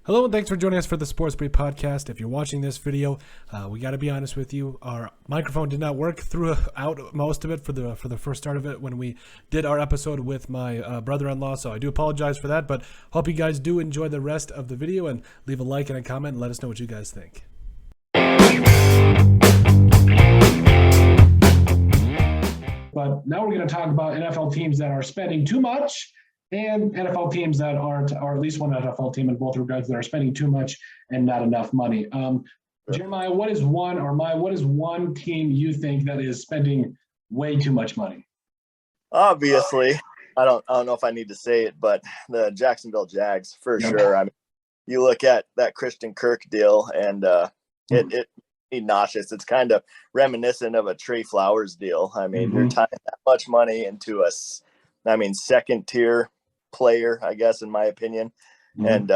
Hello and thanks for joining us for the Sports Brief podcast. If you're watching this video, we got to be honest with you. Our microphone did not work throughout most of it for the first start of it when we did our episode with my brother-in-law. So I do apologize for that, but hope you guys do enjoy the rest of the video and leave a like and a comment and let us know what you guys think. But now we're going to talk about NFL teams that are spending too much and NFL teams that aren't, or at least one NFL team in both regards that are spending too much and not enough money. Jeremiah, what is one team you think that is spending way too much money? Obviously, I don't know if I need to say it, but the Jacksonville Jags for sure. I mean, you look at that Christian Kirk deal, and it nauseous. It's kind of reminiscent of a Trey Flowers deal. I mean, you're tying that much money into second tier player, I guess, in my opinion. And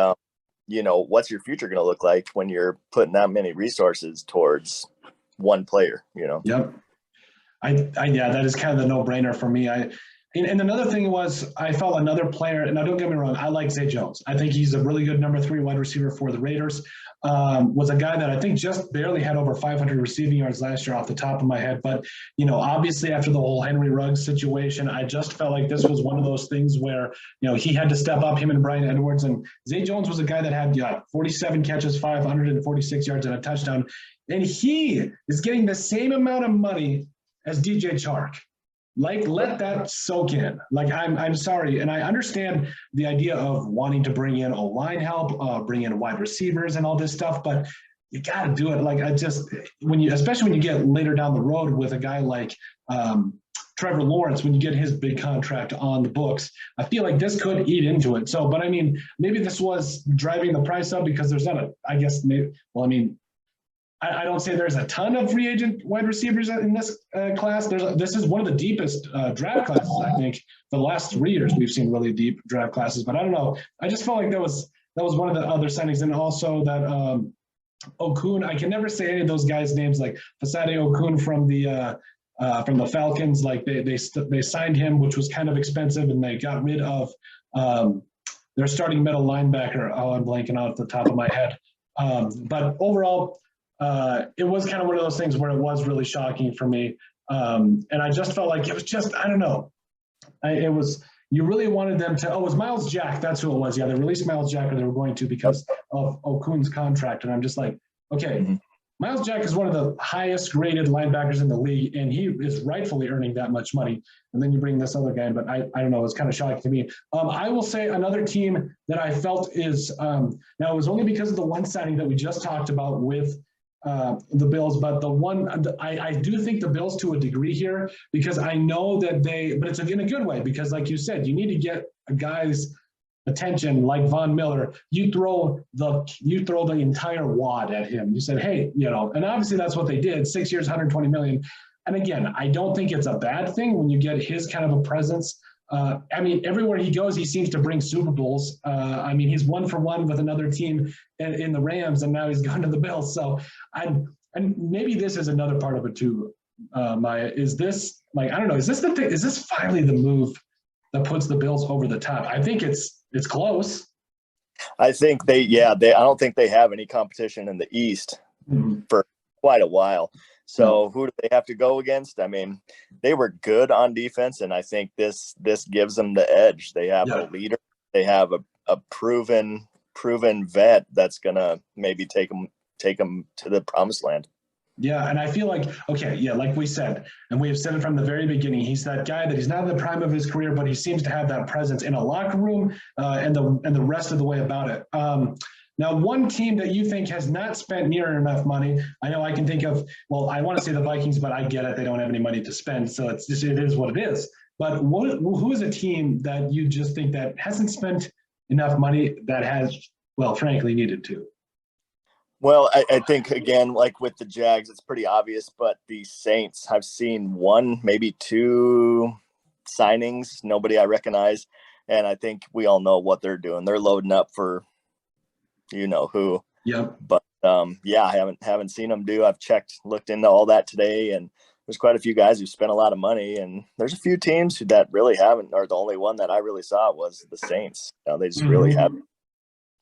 what's your future going to look like when you're putting that many resources towards one player? Yep. That is kind of the no-brainer for me. And another thing was, I felt another player. Now, don't get me wrong, I like Zay Jones. I think he's a really good number 3 wide receiver for the Raiders. Was a guy that I think just barely had over 500 receiving yards last year off the top of my head. But, obviously after the whole Henry Ruggs situation, I just felt like this was one of those things where, he had to step up, him and Bryan Edwards. And Zay Jones was a guy that had 47 catches, 546 yards and a touchdown. And he is getting the same amount of money as DJ Chark. Let that soak in. I'm sorry. And I understand the idea of wanting to bring in O-line help, bring in wide receivers and all this stuff, but you got to do it. Especially when you get later down the road with a guy like Trevor Lawrence, when you get his big contract on the books, I feel like this could eat into it. So, but I mean, maybe this was driving the price up because there's not I don't say there's a ton of free agent wide receivers in this class. This is one of the deepest draft classes, I think. For the last 3 years, we've seen really deep draft classes. But I don't know. I just felt like that was one of the other signings. And also that Okun, I can never say any of those guys' names, like Fasade Okun from the Falcons. Like they signed him, which was kind of expensive, and they got rid of their starting middle linebacker. Oh, I'm blanking out at the top of my head. But overall, it was kind of one of those things where it was really shocking for me. And I just felt like it was just, I don't know. You really wanted them to, it was Miles Jack. That's who it was. Yeah, they released Miles Jack, or they were going to, because of Okun's contract. And I'm just like, okay, Miles Jack is one of the highest graded linebackers in the league, and he is rightfully earning that much money. And then you bring this other guy in, but I don't know, it's kind of shocking to me. I will say another team that I felt is, now it was only because of the one signing that we just talked about with the Bills, but I do think the Bills to a degree here, because I know that but it's in a good way, because like you said, you need to get a guy's attention like Von Miller. You throw the entire wad at him. You said, hey, and obviously that's what they did. 6 years, $120 million. And again, I don't think it's a bad thing when you get his kind of a presence. Everywhere he goes, he seems to bring Super Bowls. He's 1 for 1 with another team in the Rams, and now he's gone to the Bills. So, and maybe this is another part of it too, Maya. Is this I don't know? Is this the thing? Is this finally the move that puts the Bills over the top? I think it's close. I think I don't think they have any competition in the East for quite a while. So who do they have to go against? I mean, they were good on defense, and I think this gives them the edge. They have a leader. They have a proven vet that's gonna maybe take them to the promised land. Yeah, and I feel like, like we said, and we have said it from the very beginning, he's that guy that he's not in the prime of his career, but he seems to have that presence in a locker room and the rest of the way about it. Now, one team that you think has not spent near enough money, I know I can think of, I want to say the Vikings, but I get it. They don't have any money to spend, so it is what it is. But who is a team that you just think that hasn't spent enough money that has, frankly, needed to? Well, I think, again, like with the Jags, it's pretty obvious, but the Saints, I've seen 1, maybe 2 signings, nobody I recognize, and I think we all know what they're doing. They're loading up for who. Yep. But I haven't seen them do. I've looked into all that today, and there's quite a few guys who spent a lot of money, and there's a few teams that really haven't. Or the only one that I really saw was the Saints. They just really haven't.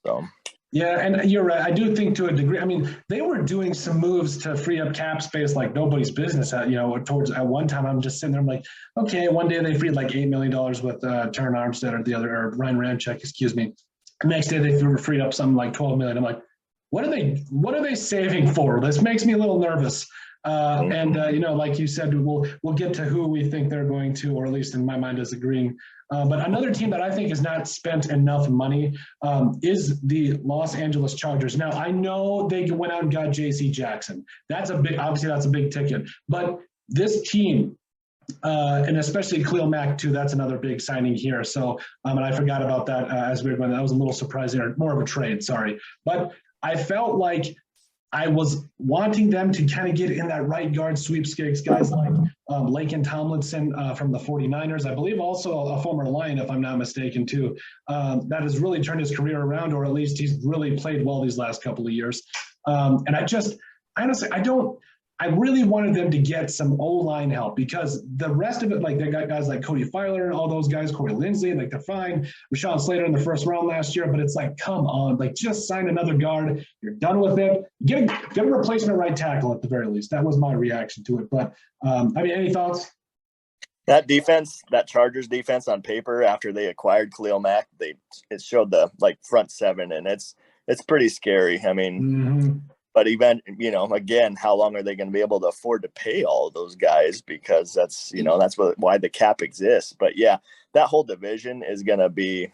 So Yeah, and you're right. I do think to a degree. I mean, they were doing some moves to free up cap space like nobody's business. Towards at one time, I'm just sitting there. I'm like, okay. One day they freed like $8 million with Turn Armstead or the other or Ryan Ramczyk, excuse me. The next day they freed up something like 12 million. I'm like, what are they saving for? This makes me a little nervous. And like you said, we'll get to who we think they're going to, or at least in my mind is agreeing. But another team that I think has not spent enough money is the Los Angeles Chargers. Now I know they went out and got J.C. Jackson. Obviously that's a big ticket. But this team, and especially Khalil Mack too, that's another big signing here. So, and I forgot about that as we were going. That was a little surprising, or more of a trade. Sorry, but I felt like I was wanting them to kind of get in that right guard sweepstakes, guys like Laken Tomlinson from the 49ers. I believe also a former Lion, if I'm not mistaken, too, that has really turned his career around, or at least he's really played well these last couple of years. And honestly, I really wanted them to get some O-line help because the rest of it, like they got guys like Cody Filer and all those guys, Corey Linsley, like they're fine. Rashawn Slater in the first round last year, but it's like, come on, like just sign another guard. You're done with it. Get a replacement right tackle at the very least. That was my reaction to it. But any thoughts? That defense, that Chargers defense on paper after they acquired Khalil Mack, it showed the front seven, and it's pretty scary. I mean, But again, how long are they going to be able to afford to pay all of those guys? Because that's why the cap exists. But yeah, that whole division is going to be,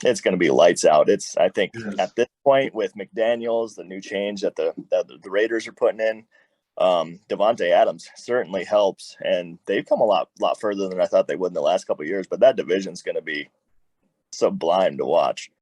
it's going to be lights out. I think at this point with McDaniels, the new change that the Raiders are putting in, Devontae Adams certainly helps, and they've come a lot further than I thought they would in the last couple of years. But that division is going to be sublime to watch.